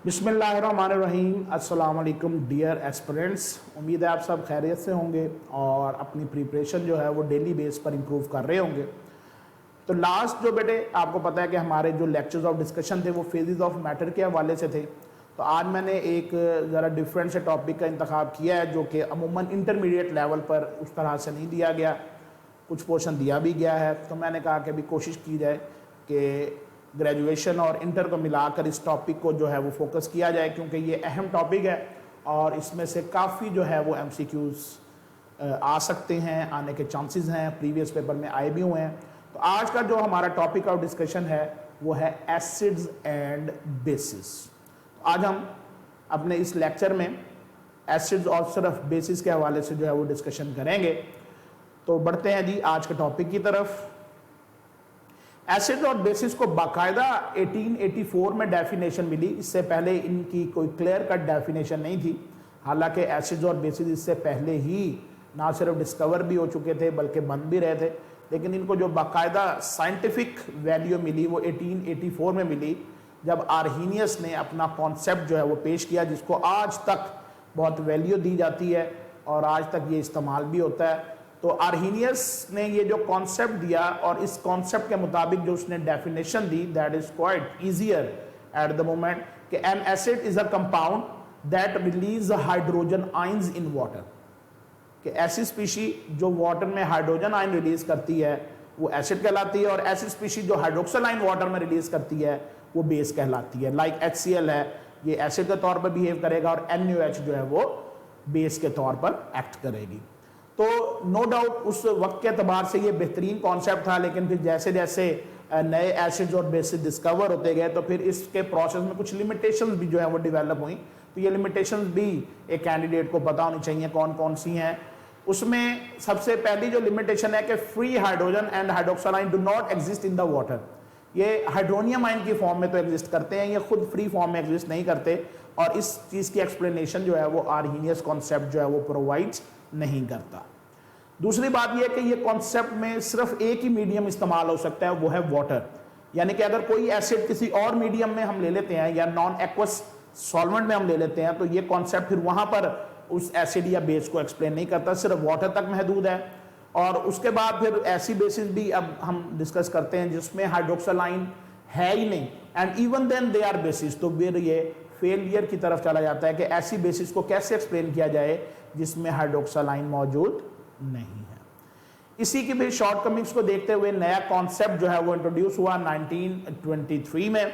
बिस्मिल्लाहिर्रहमानिर्रहीम। अस्सलाम वालेकुम डियर एस्पिरेंट्स। उम्मीद है आप सब खैरियत से होंगे और अपनी प्रिपरेशन जो है वो डेली बेस पर इम्प्रूव कर रहे होंगे। तो लास्ट जो बेटे आपको पता है कि हमारे जो लेक्चर्स ऑफ डिस्कशन थे वो फेजेस ऑफ मैटर के हवाले से थे। तो आज मैंने एक ज़रा डिफरेंट से टॉपिक का इंतखाब किया है जो कि अमूमन इंटरमीडिएट लेवल पर उस तरह से नहीं दिया गया, कुछ पोर्शन दिया भी गया है। तो मैंने कहा कि अभी कोशिश की जाए कि ग्रेजुएशन और इंटर को मिलाकर इस टॉपिक को जो है वो फोकस किया जाए, क्योंकि ये अहम टॉपिक है और इसमें से काफ़ी जो है वो MCQs आ सकते हैं, आने के चांसेस हैं, प्रीवियस पेपर में आए भी हुए हैं। तो आज का जो हमारा टॉपिक ऑफ डिस्कशन है वो है एसिड्स एंड बेसिस। आज हम अपने इस लेक्चर में एसिड्स और सिर्फ बेसिस के हवाले से जो है वो डिस्कशन करेंगे। तो बढ़ते हैं जी आज के टॉपिक की तरफ। एसिड और बेसिस को बाकायदा 1884 में डेफिनेशन मिली। इससे पहले इनकी कोई क्लियर कट डेफिनेशन नहीं थी। हालांकि एसिड और बेसिस इससे पहले ही ना सिर्फ डिस्कवर भी हो चुके थे बल्कि बन भी रहे थे, लेकिन इनको जो बाकायदा साइंटिफिक वैल्यू मिली वो 1884 में मिली, जब आर्हीनियस ने अपना कॉन्सेप्ट जो है वो पेश किया, जिसको आज तक बहुत वैल्यू दी जाती है और आज तक ये इस्तेमाल भी होता है। तो आर्हीनियस ने ये जो कॉन्सेप्ट दिया और इस कॉन्सेप्ट के मुताबिक जो उसने डेफिनेशन दी, that is quite easier at the moment कि an acid is a compound that release hydrogen ions in water. कि ऐसी स्पीशी जो वाटर में हाइड्रोजन आयन रिलीज करती है वो एसिड कहलाती है, और ऐसी स्पीशी जो हाइड्रोक्सिल आयन वाटर में रिलीज करती है वो बेस कहलाती है। लाइक HCl है, ये एसिड के तौर पर बिहेव करेगा और NaOH जो है वो बेस के तौर पर एक्ट करेगी। तो नो डाउट उस वक्त के अतबार से ये बेहतरीन कॉन्सेप्ट था, लेकिन फिर जैसे जैसे नए एसिड्स और बेसिस डिस्कवर होते गए तो फिर इसके प्रोसेस में कुछ लिमिटेशंस भी जो है वो डेवलप हुई। तो ये लिमिटेशंस भी एक कैंडिडेट को पता होनी चाहिए कौन कौन सी हैं। उसमें सबसे पहली जो लिमिटेशन है कि free hydrogen and hydroxide ion do not exist in the water. ये हाइड्रोनियम आयन की फॉर्म में तो एग्जिस्ट करते हैं, ये खुद फ्री फॉर्म में एग्जिस्ट नहीं करते, और इस चीज़ की एक्सप्लेनेशन जो है वो आर्हीनियस कॉन्सेप्ट जो है वो प्रोवाइड नहीं करता। दूसरी बात यह है कि ये कॉन्सेप्ट में सिर्फ एक ही मीडियम इस्तेमाल हो सकता है, वो है वाटर। यानी कि अगर कोई एसिड किसी और मीडियम में हम ले लेते हैं या नॉन एक्वस सॉल्वेंट में हम ले लेते हैं तो ये कॉन्सेप्ट फिर वहां पर उस एसिड या बेस को एक्सप्लेन नहीं करता, सिर्फ वाटर तक महदूद है। और उसके बाद फिर ऐसी बेसिस भी अब हम डिस्कस करते हैं जिसमें हाइड्रोक्सिल आयन है ही नहीं, and even then they are bases. तो फिर ये फेलियर की तरफ चला जाता है कि ऐसी बेसिस को कैसे एक्सप्लेन किया जाए जिसमें हाइड्रोक्सिल आयन मौजूद नहीं है। इसी की भी शॉर्टकमिंग्स को देखते हुए नया कॉन्सेप्ट जो है वो इंट्रोड्यूस हुआ 1923 में।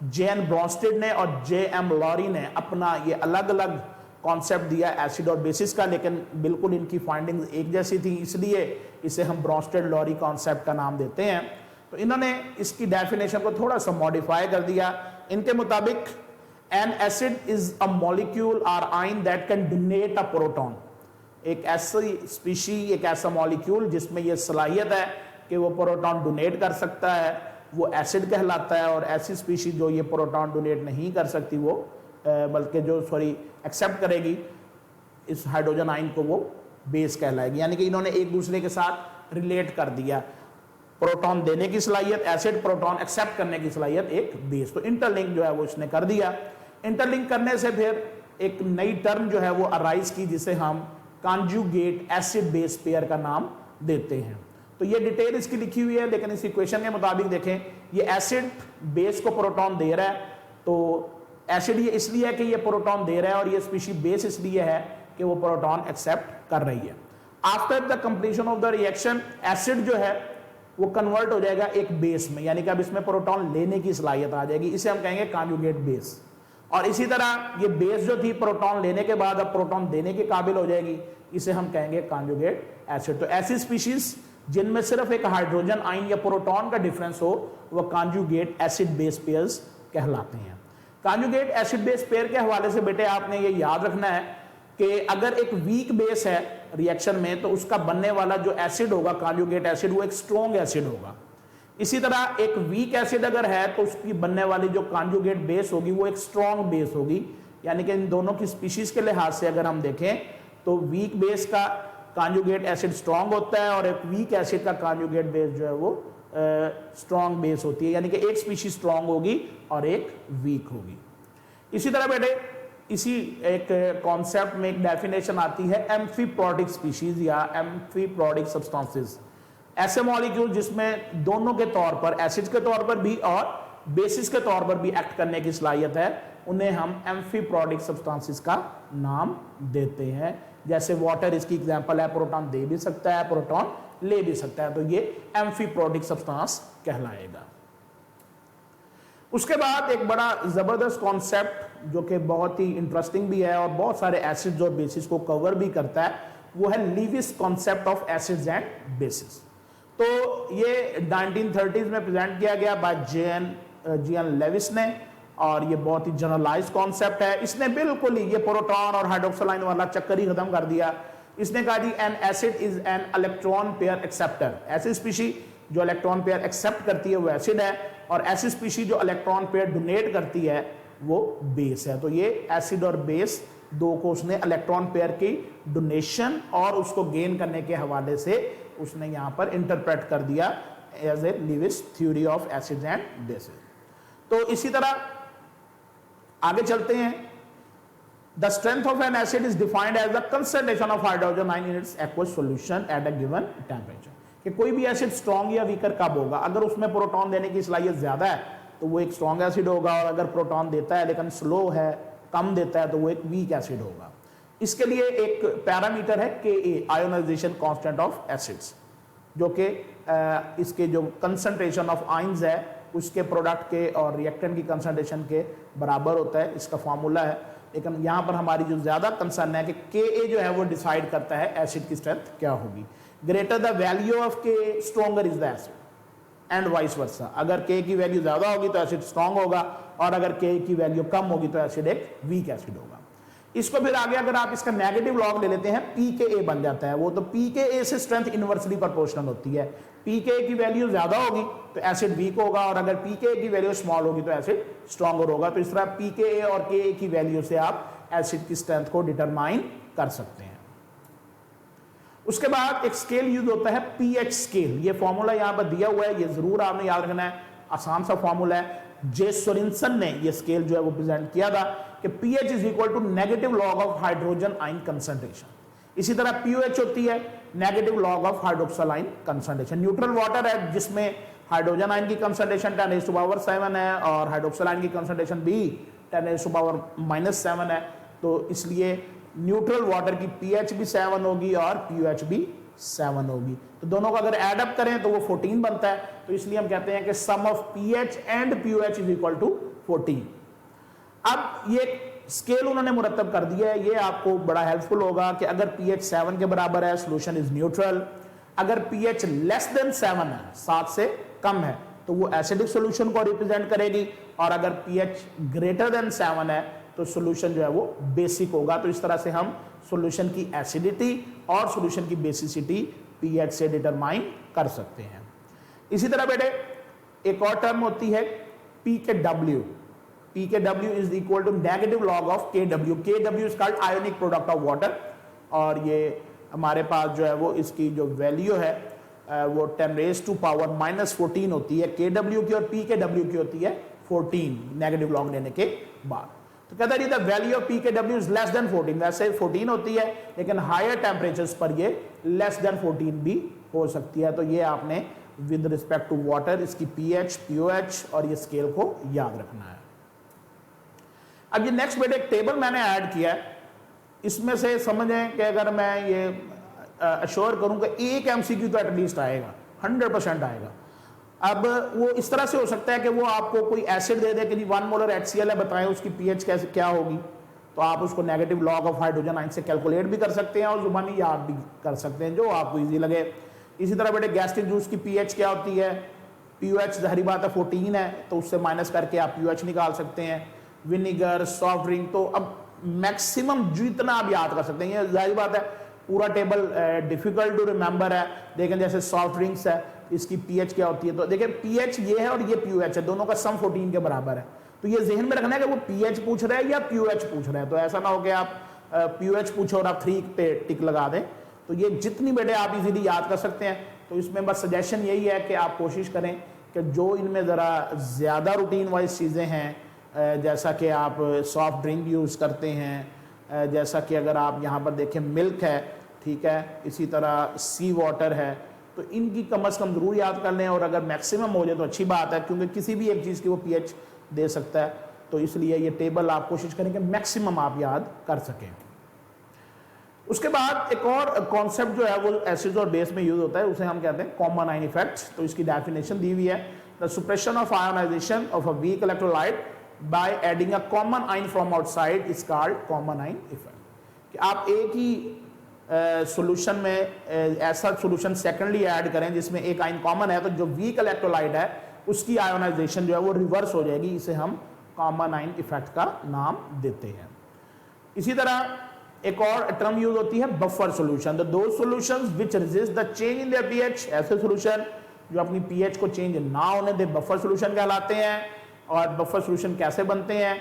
जेन ब्रॉन्स्टेड ने और JM लॉरी ने अपना ये अलग अलग कॉन्सेप्ट दिया एसिड और बेसिस का, लेकिन बिल्कुल इनकी फाइंडिंग्स एक जैसी थी, इसलिए इसे हम ब्रॉन्स्टेड लॉरी कॉन्सेप्ट का नाम देते हैं। तो इन्होंने इसकी डेफिनेशन को थोड़ा सा मॉडिफाई कर दिया। इनके मुताबिक an acid is a molecule और ion that can donate a proton. एक ऐसी स्पीशी, एक ऐसा मॉलिक्यूल जिसमें यह सलाहियत है कि वो प्रोटॉन डोनेट कर सकता है, वो एसिड कहलाता है। और ऐसी स्पीशी जो ये प्रोटॉन डोनेट नहीं कर सकती वो बल्कि जो एक्सेप्ट करेगी इस हाइड्रोजन आयन को, वो बेस कहलाएगी। यानी कि इन्होंने एक दूसरे के साथ रिलेट कर दिया, प्रोटॉन देने की सलाहियत एसिड, प्रोटॉन एक्सेप्ट करने की सलाहियत एक बेस। तो इंटरलिंक जो है वो इसने कर दिया। इंटरलिंक करने से फिर एक नई टर्म जो है वो अराइज की, जिसे हम कॉन्जुगेट एसिड बेस पेयर का नाम देते हैं। तो ये डिटेल इसकी लिखी हुई है, लेकिन इस इक्वेशन के मुताबिक देखें, ये एसिड बेस को प्रोटॉन दे रहा है, तो एसिड ये इसलिए है कि ये प्रोटॉन दे रहा है, और ये स्पीशी बेस इसलिए है कि वो प्रोटॉन एक्सेप्ट कर रही है। After the completion of the reaction acid जो है वो कन्वर्ट हो जाएगा एक बेस में, यानी कि अब इसमें प्रोटॉन लेने की सलाहियत आ जाएगी, इसे हम कहेंगे कॉन्जुगेट बेस। और इसी तरह ये बेस जो थी प्रोटॉन लेने के बाद अब प्रोटॉन देने के काबिल हो जाएगी, इसे हम कहेंगे कॉन्जुगेट एसिड। तो ऐसी स्पीशीज जिनमें सिर्फ एक हाइड्रोजन आयन या प्रोटॉन का डिफरेंस हो वो कॉन्जुगेट एसिड बेस पेयर्स कहलाते हैं। कॉन्जुगेट एसिड बेस पेयर के हवाले से बेटे आपने ये याद रखना है कि अगर एक वीक बेस है रिएक्शन में तो उसका बनने वाला जो एसिड होगा कॉन्जुगेट एसिड वो एक स्ट्रॉन्ग एसिड होगा। इसी तरह एक वीक एसिड अगर है तो उसकी बनने वाली जो कॉन्जुगेट बेस होगी वो एक स्ट्रॉन्ग बेस होगी। यानी कि इन दोनों की स्पीशीज के लिहाज से अगर हम देखें तो वीक बेस का कॉन्जुगेट एसिड स्ट्रॉन्ग होता है और एक वीक एसिड का कॉन्जुगेट बेस जो है वो स्ट्रॉन्ग बेस होती है, यानी कि एक स्पीशीज स्ट्रॉन्ग होगी और एक वीक होगी। इसी तरह बेटे इसी एक कॉन्सेप्ट में एक डेफिनेशन आती है एम्फीप्रोडिक स्पीशीज या एम्फीप्रोडिक सब्सटेंसेस, ऐसे मॉलिक्यूल जिसमें दोनों के तौर पर, एसिड के तौर पर भी और बेसिस के तौर पर भी एक्ट करने की सलाहियत है, उन्हें हम एम्फीप्रोडिक सब्सटेंसेस का नाम देते हैं। जैसे वाटर इसकी एग्जांपल है, प्रोटॉन दे भी सकता है, प्रोटॉन ले भी सकता है, तो ये एम्फीप्रोडिक सब्सटेंस कहलाएगा। उसके बाद एक बड़ा जबरदस्त कॉन्सेप्ट जो कि बहुत ही इंटरेस्टिंग भी है और बहुत सारे एसिड्स और बेसिस को कवर भी करता है, वो है Lewis concept of acids and bases. तो ये 1930s में प्रेजेंट किया गया बाय जी.एन. लेविस ने, और ये बहुत ही जनरलाइज कॉन्सेप्ट है। इसने बिल्कुल ही ये प्रोटॉन और हाइड्रोक्सालाइन वाला चक्कर ही खत्म कर दिया। इसने कहा जी an acid is an electron pair acceptor, ऐसी स्पीशी जो इलेक्ट्रॉन पेयर एक्सेप्ट करती है वो एसिड है, और ऐसी स्पीशी जो इलेक्ट्रॉन पेयर डोनेट करती है वो बेस है। तो ये एसिड और बेस दो को उसने इलेक्ट्रॉन पेयर की डोनेशन और उसको गेन करने के हवाले से उसने यहां पर इंटरप्रेट कर दिया as a Lewis theory of acids and bases. तो इसी तरह आगे चलते हैं। The strength of an acid is defined as the concentration of hydrogen ion in its aqueous solution at a given temperature. कि कोई भी एसिड स्ट्रॉन्ग या वीकर कब होगा, अगर उसमें प्रोटॉन देने की सलाहियत ज्यादा है तो वो एक स्ट्रॉन्ग एसिड होगा, और अगर प्रोटॉन देता है लेकिन स्लो है, कम देता है, तो वो एक वीक एसिड होगा। इसके लिए एक पैरामीटर है के, आयोनाइजेशन कांस्टेंट ऑफ एसिड्स, जो कि इसके जो कंसंट्रेशन ऑफ आयंस है उसके प्रोडक्ट के और रिएक्टेंट की कंसंट्रेशन के बराबर होता है, इसका फॉर्मूला है। लेकिन यहाँ पर हमारी जो ज्यादा कंसर्न है कि के जो है वो डिसाइड करता है एसिड की स्ट्रेंथ क्या होगी। ग्रेटर द वैल्यू ऑफ के stronger is the acid and vice versa. अगर के की वैल्यू ज्यादा होगी तो एसिड स्ट्रॉन्ग होगा, और अगर के की वैल्यू कम होगी तो एसिड एक वीक एसिड होगा। इसको फिर आगे अगर आप इसका नेगेटिव लॉग ले लेते हैं, पी के ए बन जाता है वो, तो पी के ए से स्ट्रेंथ इनवर्सली प्रोपोर्शनल होती है। पी के ए की वैल्यू ज्यादा होगी तो एसिड वीक होगा, और अगर पी के ए की वैल्यू स्मॉल होगी तो एसिड स्ट्रॉन्गर होगा। तो इस तरह पी के ए और के ए की वैल्यू से आप एसिड की स्ट्रेंथ को डिटरमाइन कर सकते हैं। उसके बाद एक स्केल यूज होता है पीएच स्केल। ये फॉर्मूला यहां पर दिया हुआ है, ये जरूर आपने याद रखना है, आसान सा फॉर्मूला है। जे सोरेनसन ने ये स्केल जो है वो प्रेजेंट किया था कि pH is equal to negative log of hydrogen ion concentration. इसी तरह pOH होती है negative log of hydroxyl ion concentration. Neutral water है जिसमें हाइड्रोजन आयन की कंसंट्रेशन 10⁻⁷ है और हाइड्रोक्सालाइन की कंसंट्रेशन भी 10⁻⁻7 है। तो इसलिए न्यूट्रल वाटर की pH भी 7 होगी और pOH भी 7 होगी। तो दोनों का अगर एड अप करें तो वो 14 बनता है। तो इसलिए हम कहते हैं कि sum of pH and pOH is equal to 14। अब ये स्केल उन्होंने मुरतब कर दिया है, ये आपको बड़ा हेल्पफुल होगा कि अगर pH 7 के बराबर है सोल्यूशन इज न्यूट्रल, अगर pH लेस देन 7 है, 7 से कम है, तो वो एसिडिक सोल्यूशन को रिप्रेजेंट करेगी, और अगर pH ग्रेटर देन 7 है तो सोल्यूशन जो है वो बेसिक होगा। तो इस तरह से हम सोल्यूशन की एसिडिटी और सोल्यूशन की बेसिसिटी pH से डिटरमाइन कर सकते हैं। इसी तरह बेटे एक और टर्म होती है pKw। pKw is equal to negative log of Kw। Kw is called ionic product of water, और ये हमारे पास जो है वो इसकी जो वैल्यू है वो 10⁻⁻14 होती है Kw की, और pKw की होती है 14 नेगेटिव लॉग लेने के बाद। तो कहता है the value of pKw is less than 14। वैसे 14 होती है लेकिन हायर टेम्परेचर्स पर ये लेस देन 14 भी हो सकती है। तो ये आपने विद रिस्पेक्ट टू वाटर इसकी pH, pOH और ये स्केल को याद रखना है। अब ये नेक्स्ट बेटे एक टेबल मैंने ऐड किया है, इसमें से समझें कि अगर मैं ये अश्योर करूं कि एक एमसीक्यू तो एटलीस्ट आएगा, 100% आएगा। अब वो इस तरह से हो सकता है कि वो आपको कोई एसिड दे दे कि जी 1 मोलर HCl है, बताएं उसकी pH कैसे क्या होगी, तो आप उसको negative log of hydrogen ion से कैलकुलेट भी कर सकते हैं और जुबानी याद भी कर सकते हैं, जो आपको इजी लगे। इसी तरह बेटे गैस्ट्रिक जूस की pH क्या होती है, pOH जाहिर बात है 14 है, तो उससे माइनस करके आप pOH निकाल सकते हैं। विनीगर, सॉफ्ट ड्रिंक, तो अब मैक्सिमम जितना आप याद कर सकते हैं। ये जाहिर बात है पूरा टेबल डिफिकल्ट टू रिमेंबर है, लेकिन जैसे सॉफ्ट ड्रिंक्स है इसकी pH क्या होती है, तो देखिए pH ये है और ये pOH है, दोनों का सम 14 के बराबर है। तो ये जहन में रखना है कि वो pH पूछ रहा है या pOH पूछ रहा है, तो ऐसा ना हो कि आप pOH पूछो और आप 3 पे टिक लगा दें। तो ये जितनी बेटे आप इजीली याद कर सकते हैं। तो इसमें बस सजेशन यही है कि आप कोशिश करें कि जो इनमें ज़रा ज़्यादा रूटीन वाइज चीज़ें हैं जैसा कि आप सॉफ्ट ड्रिंक यूज़ करते हैं, जैसा कि अगर आप यहाँ पर देखें मिल्क है, ठीक है, इसी तरह सी वाटर है, तो इनकी कम अज़ कम ज़रूर याद कर लें। और अगर मैक्सिमम हो जाए तो अच्छी बात है, क्योंकि किसी भी एक चीज़ की वो पीएच दे सकता है, तो इसलिए ये टेबल आप कोशिश करें कि मैक्सिमम आप याद कर सकें। उसके बाद एक और कॉन्सेप्ट जो है वो एसिड्स और बेस में यूज होता है, उसे हम कहते हैं कॉमन आयन इफेक्ट। तो इसकी डेफिनेशन दी हुई है, the suppression of ionization of a weak electrolyte by adding a common ion from outside is called common ion effect. कि आप एक ही सॉल्यूशन में ऐसा सॉल्यूशन सेकेंडली ऐड करें जिसमें एक आयन कॉमन है, तो जो वीक इलेक्ट्रोलाइट है उसकी आयोनाइजेशन जो है वो रिवर्स हो जाएगी। इसे हम कॉमन आयन इफेक्ट का नाम देते हैं। इसी तरह एक और टर्म यूज होती है बफर सॉल्यूशन। दो solutions which resist the change in their pH, ऐसे सॉल्यूशन जो अपनी पीएच को चेंज ना होने दे बफर सॉल्यूशन कहलाते हैं। और बफर सॉल्यूशन कैसे बनते हैं,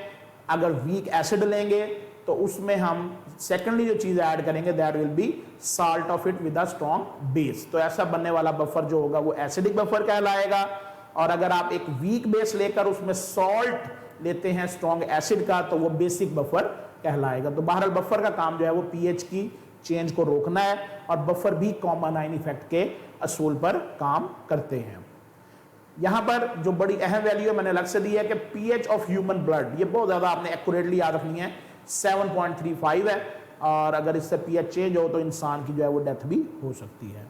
अगर वीक एसिड लेंगे तो उसमें हम सेकेंडली जो चीज ऐड करेंगे that will be salt of it with a strong base. तो ऐसा बनने वाला बफर जो होगा वो एसिडिक बफर कहलाएगा। और अगर आप एक वीक बेस लेकर उसमें सॉल्ट लेते हैं स्ट्रॉन्ग एसिड का, तो वो बेसिक बफर कहलाएगा। तो बहरहाल बफर का काम जो है वो पीएच की चेंज को रोकना है, और बफर भी कॉमन आयन इफेक्ट के असूल पर काम करते हैं। यहां पर जो बड़ी अहम वैल्यू मैंने अलग से दी है कि पीएच ऑफ ह्यूमन ब्लड, ये बहुत ज्यादा आपने एक्यूरेटली याद रखनी है, 7.35 है, और अगर इससे पीएच चेंज हो तो इंसान की जो है वो डेथ भी हो सकती है।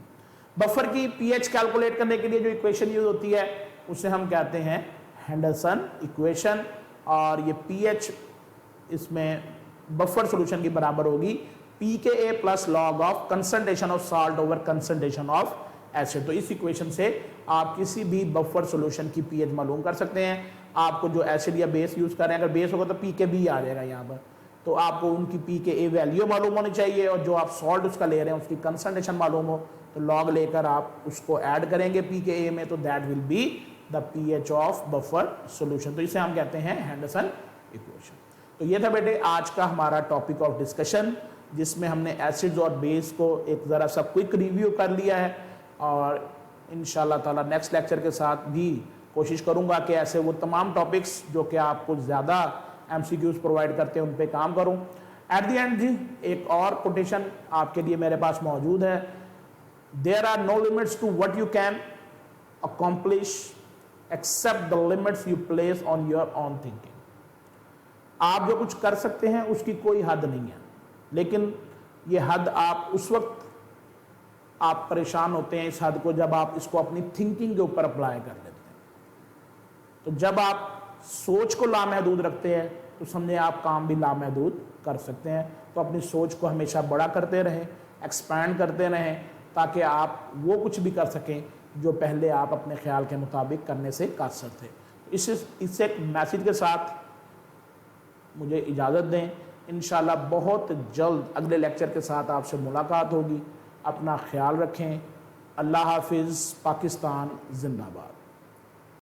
बफर की पीएच कैलकुलेट करने के लिए जो इक्वेशन यूज होती है उसे हम कहते हैं हेंडरसन इक्वेशन, और ये पीएच इसमें बफर सॉल्यूशन की बराबर होगी pKa plus log of concentration of salt over concentration of acid. तो इस इक्वेशन से आप किसी भी बफर सॉल्यूशन की पीएच मालूम कर सकते हैं। आपको जो एसिड या बेस यूज कर रहे हैं, अगर बेस होगा तो pKb आ जाएगा यहाँ पर, तो आपको उनकी pKa वैल्यू मालूम होनी चाहिए, और जो आप सॉल्ट उसका ले रहे हैं उसकी कंसंट्रेशन मालूम हो, तो लॉग लेकर आप उसको ऐड करेंगे pKa में, तो that will be the pH of buffer solution. तो इसे हम कहते हैं हेंडरसन इक्वेशन। तो ये था बेटे आज का हमारा टॉपिक ऑफ डिस्कशन, जिसमें हमने एसिड्स और बेस को एक ज़रा सा क्विक रिव्यू कर लिया है, और इंशाल्लाह ताला नेक्स्ट लेक्चर के साथ भी कोशिश करूंगा कि ऐसे वो तमाम टॉपिक्स जो कि आपको ज़्यादा एमसीक्यूज प्रोवाइड करते हैं उन पे काम करूं। एट द एंड जी एक और कोटेशन आपके लिए मेरे पास मौजूद है, there are no limits to what you can accomplish except the limits you place on your own thinking. आप जो कुछ कर सकते हैं उसकी कोई हद नहीं है, लेकिन ये हद आप उस वक्त आप परेशान होते हैं इस हद को जब आप इसको अपनी थिंकिंग के ऊपर अप्लाई कर लेते हैं। तो जब आप सोच को लामहदूद रखते हैं तो समझे आप काम भी लामहदूद कर सकते हैं। तो अपनी सोच को हमेशा बड़ा करते रहें, एक्सपैंड करते रहें, ताकि आप वो कुछ भी कर सकें जो पहले आप अपने ख्याल के मुताबिक करने से कासर थे। इससे एक मैसेज के साथ मुझे इजाज़त दें। इंशाल्लाह बहुत जल्द अगले लेक्चर के साथ आपसे मुलाकात होगी। अपना ख्याल रखें। अल्लाह हाफिज़। पाकिस्तान जिंदाबाद।